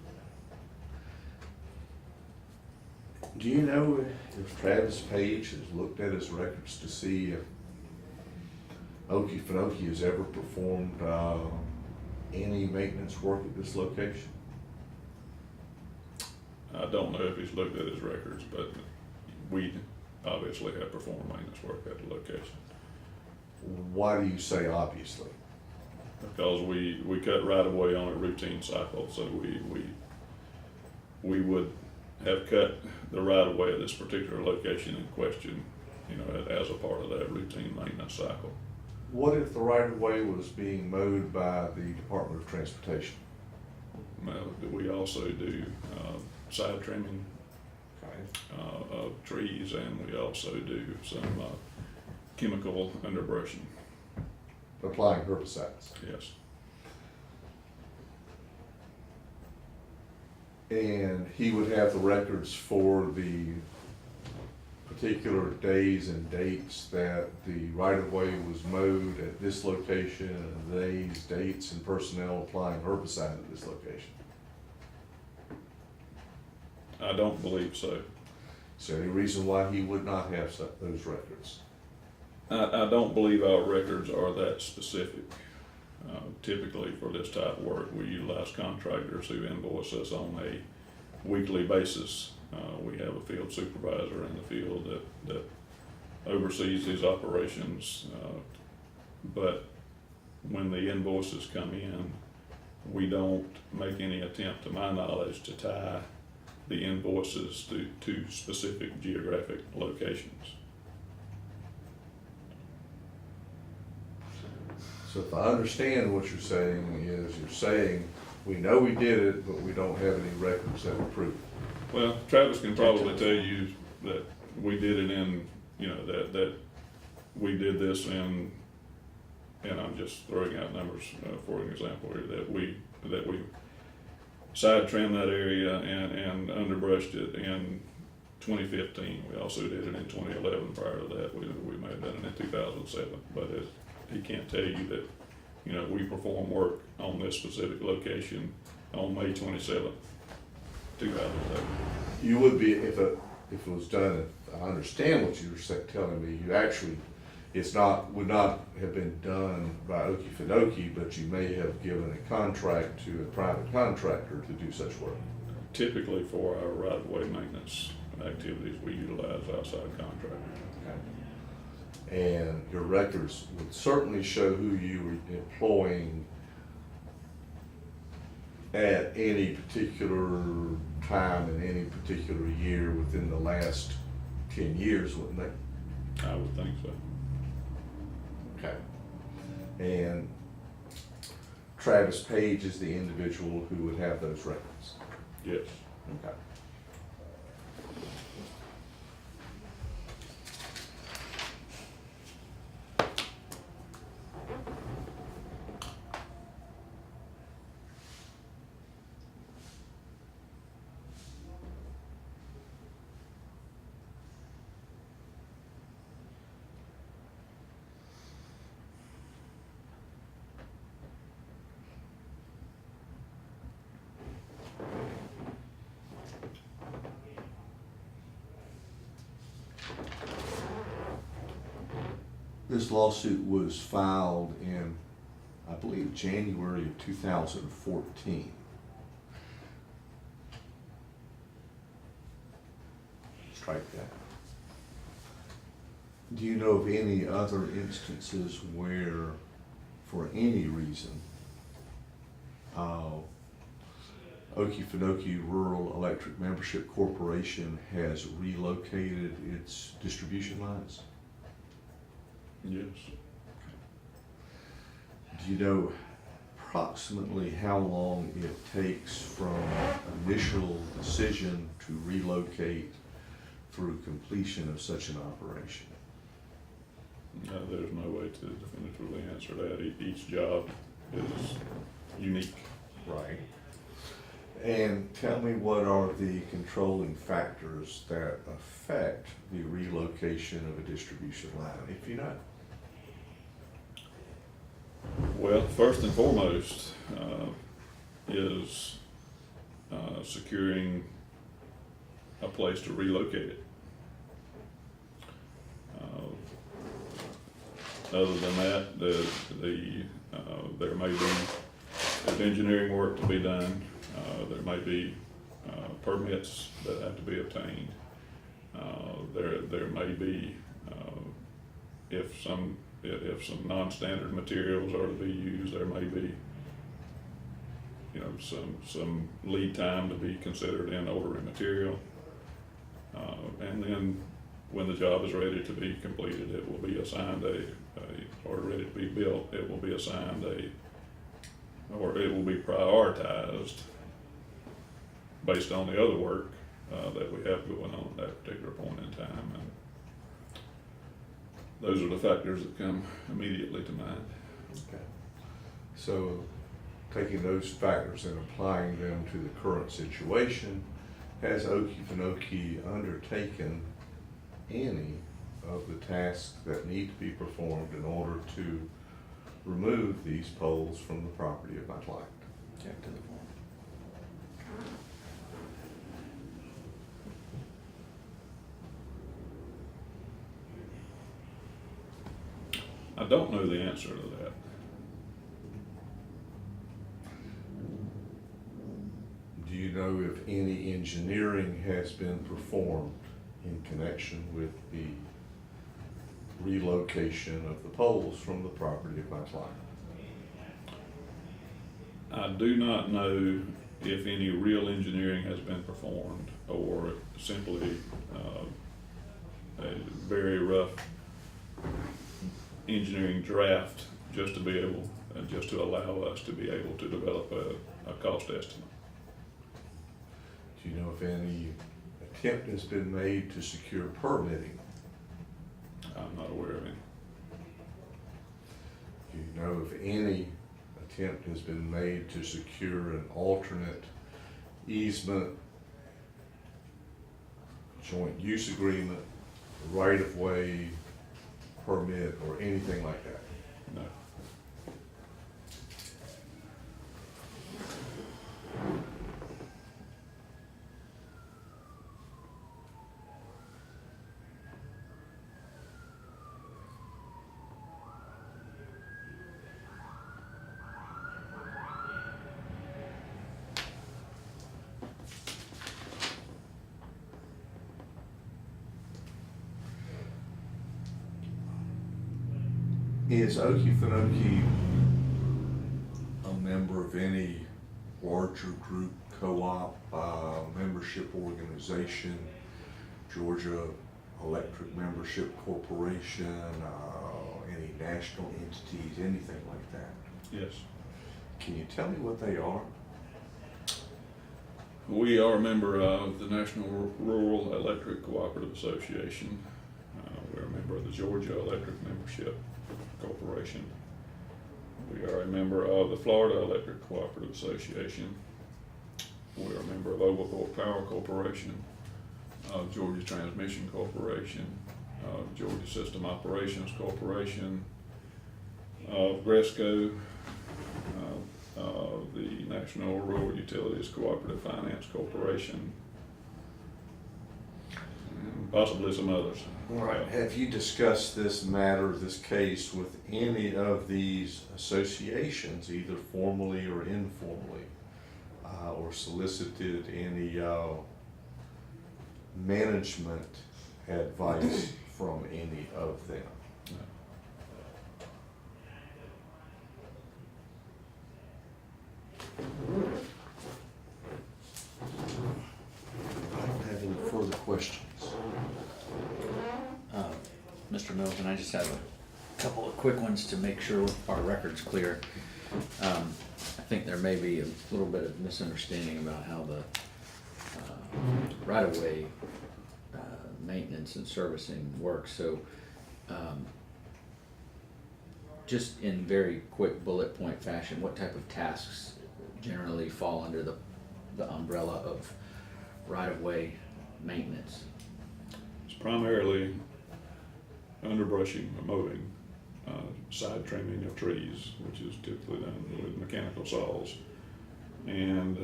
Do you know if Travis Page has looked at his records to see if Okefenokee has ever performed any maintenance work at this location? I don't know if he's looked at his records, but we obviously have performed maintenance work at the location. Why do you say obviously? Because we cut right away on a routine cycle, so we would have cut the right of way at this particular location in question, you know, as a part of that routine maintenance cycle. What if the right-of-way was being mowed by the Department of Transportation? We also do side trimming Okay. of trees, and we also do some chemical underbrushing. Applying herbicides. Yes. And he would have the records for the particular days and dates that the right-of-way was mowed at this location, and these dates and personnel applying herbicide at this location. I don't believe so. Is there any reason why he would not have those records? I don't believe our records are that specific. Typically for this type of work, we utilize contractors who invoice us on a weekly basis. We have a field supervisor in the field that oversees these operations. But when the invoices come in, we don't make any attempt, to my knowledge, to tie the invoices to specific geographic locations. So if I understand what you're saying we know we did it, but we don't have any records that would prove it. Well, Travis can probably tell you that we did it in, you know, that we did this in, and I'm just throwing out numbers for an example here, that we side trimmed that area and underbrushed it in 2015. We also did it in 2011. Prior to that, we may have done it in 2007. But he can't tell you that, you know, we perform work on this specific location on May 27th, 2007. You would be, if it was done, if I understand what you were telling me, you actually, would not have been done by Okefenokee, but you may have given a contract to a private contractor to do such work. Typically for our right-of-way maintenance activities, we utilize outside contractors. Okay. And your records would certainly show who you were employing at any particular time in any particular year within the last 10 years, wouldn't they? I would think so. Okay. And Travis Page is the individual who would have those records? Yes. Okay. This lawsuit was filed in I believe, January of 2014. Strike that. Do you know of any other instances where, for any reason, Okefenokee Rural Electric Membership Corporation has relocated its distribution lines? Yes. Do you know approximately how long it takes from initial decision to relocate through completion of such an operation? No, there's no way to definitively answer that. Each job is unique. Right. And tell me, what are the controlling factors that affect the relocation of a distribution line, if you know? Well, first and foremost is securing a place to relocate it. Other than that, there may be there's engineering work to be done. There may be permits that have to be obtained. There may be if some non-standard materials are to be used, there may be some lead time to be considered in ordering material. And then when the job is ready to be completed, it will be assigned or ready to be built, it will be assigned or it will be prioritized based on the other work that we have going on at that particular point in time. And those are the factors that come immediately to mind. Okay. So, taking those factors and applying them to the current situation, has Okefenokee undertaken any of the tasks that need to be performed in order to remove these poles from the property of my client? Check to the form. I don't know the answer to that. Do you know if any engineering has been performed in connection with the relocation of the poles from the property of my client? I do not know if any real engineering has been performed or simply a very rough engineering draft just to allow us to be able to develop a cost estimate. Do you know if any attempt has been made to secure permitting? I'm not aware of any. Do you know if any attempt has been made to secure an alternate easement, joint use agreement, right-of-way permit, or anything like that? No. Is Okefenokee a member of any larger group, co-op, membership organization, Georgia Electric Membership Corporation, any national entities, anything like that? Yes. Can you tell me what they are? We are a member of the National Rural Electric Cooperative Association. We're a member of the Georgia Electric Membership Corporation. We are a member of the Florida Electric Cooperative Association. We are a member of Oglethorpe Power Corporation, of Georgia Transmission Corporation, of Georgia System Operations Corporation, of GRESCO, the National Rural Utilities Cooperative Finance Corporation. And possibly some others. All right, have you discussed this matter, this case with any of these associations, either formally or informally? Or solicited any, management advice from any of them? I don't have any further questions. Mr. Middleton, I just have a couple of quick ones to make sure our record's clear. I think there may be a little bit of misunderstanding about how the right-of-way maintenance and servicing works. So just in very quick bullet point fashion, what type of tasks generally fall under the umbrella of right-of-way maintenance? It's primarily underbrushing or mowing, side trimming of trees, which is typically done with mechanical saws, and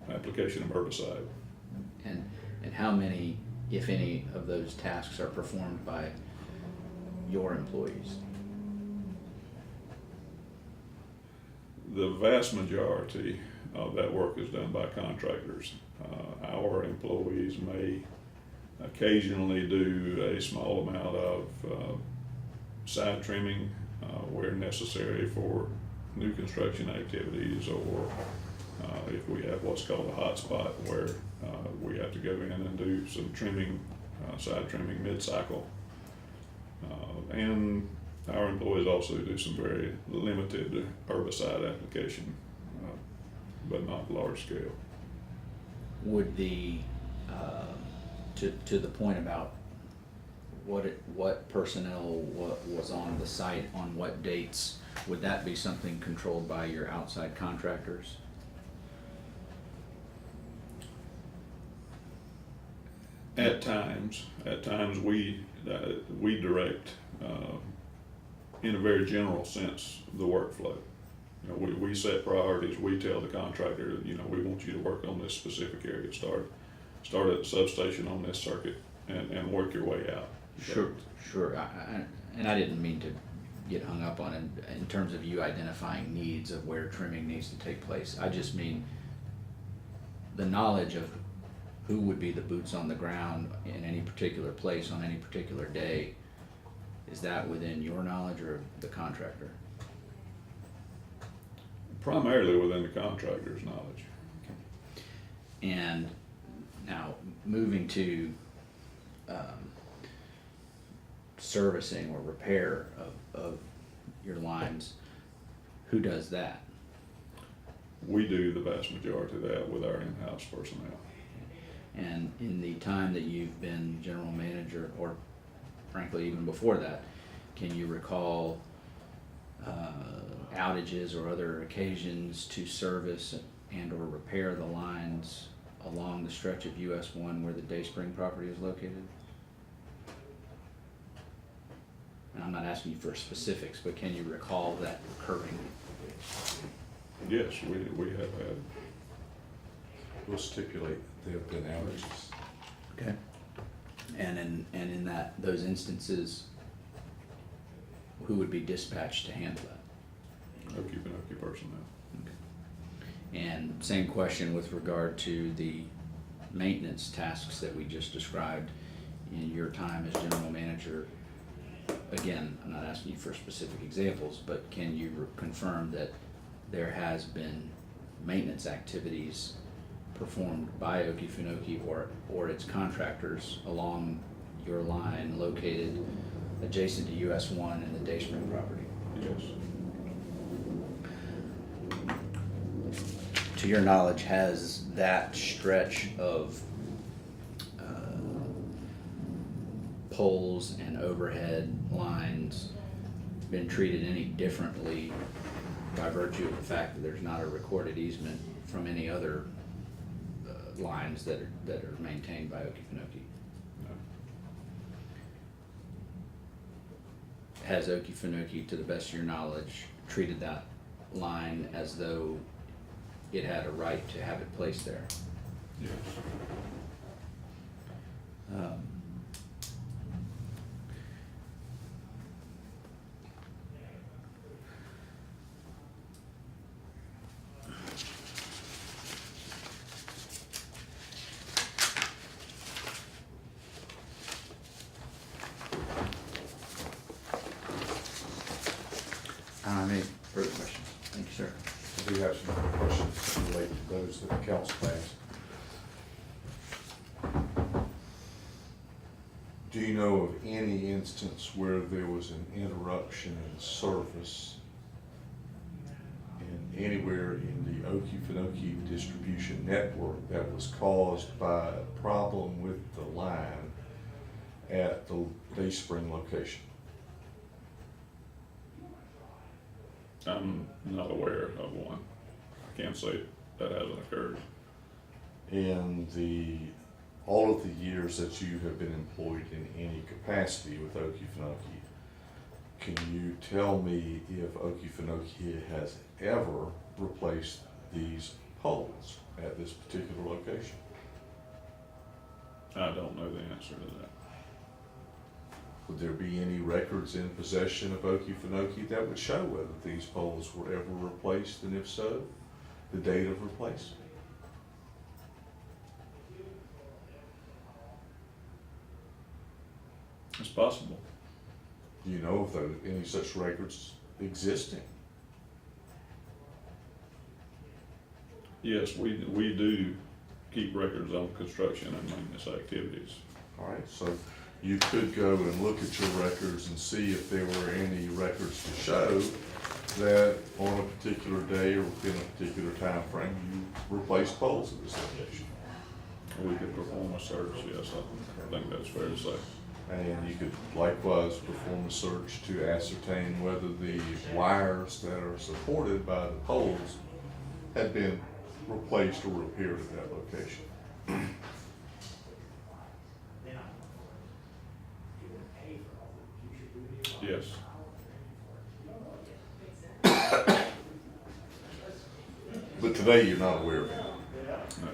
application of herbicide. And how many, if any, of those tasks are performed by your employees? The vast majority of that work is done by contractors. Our employees may occasionally do a small amount of side trimming where necessary for new construction activities, or if we have what's called a hot spot where we have to go in and do some trimming, side trimming mid-cycle. And our employees also do some very limited herbicide application, but not large scale. Would the, to the point about what personnel was on the site on what dates, would that be something controlled by your outside contractors? At times we direct, in a very general sense, the workflow. You know, we set priorities. We tell the contractor, you know, we want you to work on this specific area. Start at the substation on this circuit and work your way out. Sure. And I didn't mean to get hung up on it in terms of you identifying needs of where trimming needs to take place. I just mean the knowledge of who would be the boots on the ground in any particular place on any particular day. Is that within your knowledge or the contractor? Primarily within the contractor's knowledge. And now moving to servicing or repair of your lines, who does that? We do the vast majority of that with our in-house personnel. And in the time that you've been general manager, or frankly even before that, can you recall outages or other occasions to service and or repair the lines along the stretch of US 1 where the Dayspring property is located? And I'm not asking you for specifics, but can you recall that occurring? Yes, we have had. We'll stipulate there have been outages. Okay. And in those instances, who would be dispatched to handle that? Okefenokee personnel. Okay. And same question with regard to the maintenance tasks that we just described in your time as general manager. Again, I'm not asking you for specific examples, but can you confirm that there has been maintenance activities performed by Okefenokee or its contractors along your line located adjacent to US 1 and the Dayspring property? Yes. To your knowledge, has that stretch of poles and overhead lines been treated any differently by virtue of the fact that there's not a recorded easement from any other lines that are maintained by Okefenokee? No. Has Okefenokee, to the best of your knowledge, treated that line as though it had a right to have it placed there? Yes. Any further questions? Thank you, sir. I do have some questions related to those that the council asked. Do you know of any instance where there was an interruption in service anywhere in the Okefenokee distribution network that was caused by a problem with the line at the Day Spring location? I'm not aware of one. I can't say that hasn't occurred. In all of the years that you have been employed in any capacity with Okefenokee, can you tell me if Okefenokee has ever replaced these poles at this particular location? I don't know the answer to that. Would there be any records in possession of Okefenokee that would show whether these poles were ever replaced, and if so, the date of replacement? It's possible. Do you know if any such records existing? Yes, we do keep records on construction and maintenance activities. All right, so you could go and look at your records and see if there were any records to show that on a particular day or within a particular time frame, you replaced poles at this location. We could perform a search, yes, I think that's fair to say. And you could likewise perform a search to ascertain whether the wires that are supported by the poles had been replaced or repaired at that location. Yes. But today you're not aware of it. No.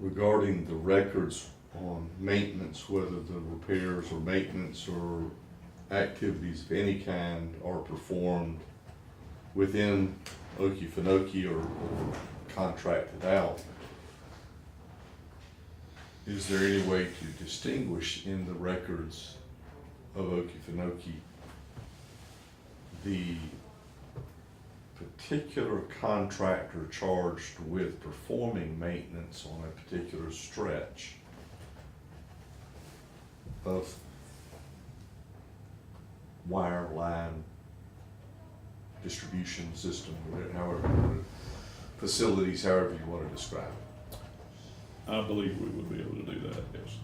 Regarding the records on maintenance, whether the repairs or maintenance or activities of any kind are performed within Okefenokee or contracted out, is there any way to distinguish in the records of Okefenokee the particular contractor charged with performing maintenance on a particular stretch of wire line distribution system, however, facilities, however you want to describe it? I believe we would be able to do that, yes.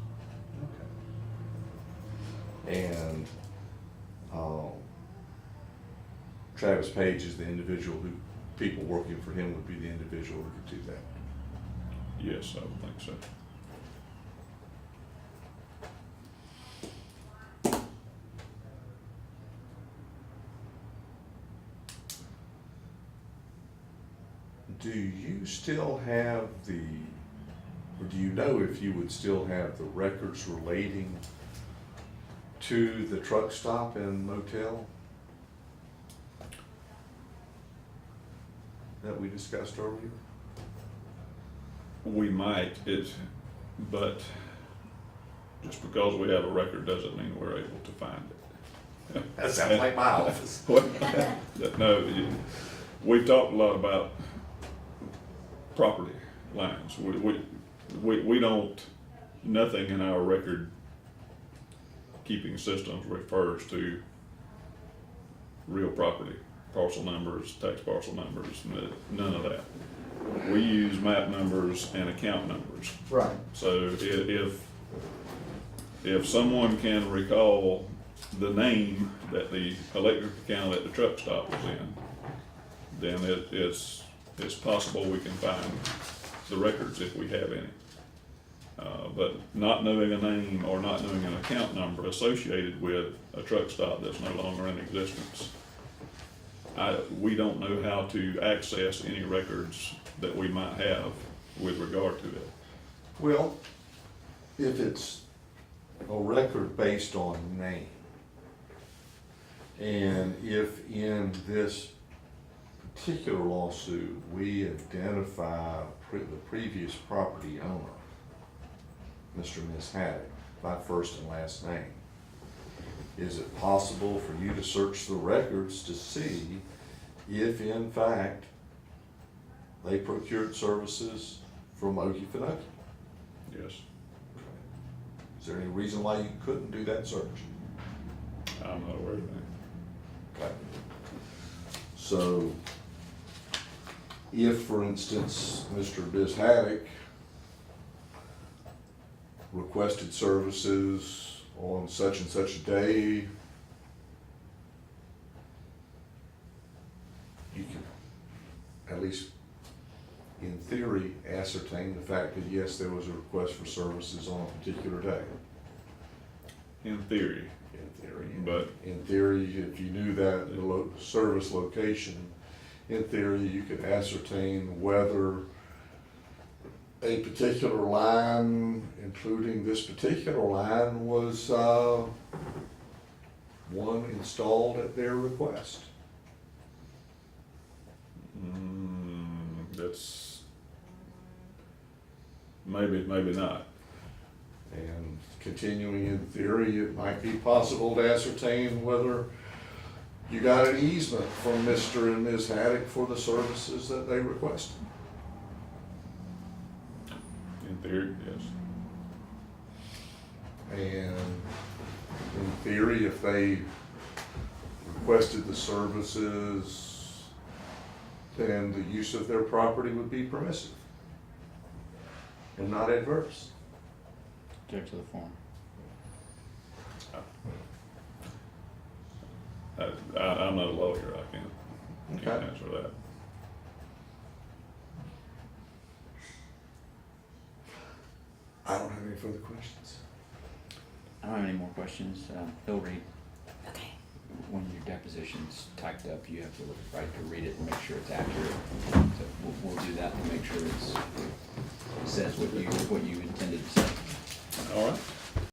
Okay. And Travis Page is the individual who, people working for him would be the individual who could do that. Yes, I would think so. Do you still have or do you know if you would still have the records relating to the truck stop and motel that we discussed earlier? We might, but just because we have a record doesn't mean we're able to find it. That sounds like my office. No, we've talked a lot about property lines. We don't, nothing in our record keeping systems refers to real property, parcel numbers, tax parcel numbers, none of that. we use map numbers and account numbers. Right. So if someone can recall the name that the electric account at the truck stop was in, then it's possible we can find the records if we have any. But not knowing a name or not knowing an account number associated with a truck stop that's no longer in existence, we don't know how to access any records that we might have with regard to it. Well, if it's a record based on name, and if in this particular lawsuit, we identify the previous property owner, Mr. and Ms. Haddock, by first and last name, is it possible for you to search the records to see if in fact they procured services from Okefenokee? Yes, Is there any reason why you couldn't do that search? I'm not aware of that. Okay. So, if, for instance, Mr. and Ms. Haddock requested services on such and such a day, you can, at least in theory, ascertain the fact that yes, there was a request for services on a particular day. In theory, In theory. But- In theory, if you knew that the service location, in theory, you could ascertain whether a particular line, including this particular line, was one installed at their request. that's maybe not. And continuing in theory, it might be possible to ascertain whether you got an easement from Mr. and Ms. Haddock for the services that they requested. In theory, yes. And in theory, if they requested the services, then the use of their property would be permissive and not adverse. Object to the form. I'm not a lawyer, I can't Okay. answer that. I don't have any further questions. I don't have any more questions. He'll read, Okay. when your deposition's typed up, you have the right to read it and make sure it's accurate. So we'll do that to make sure it says what you intended to say. All right.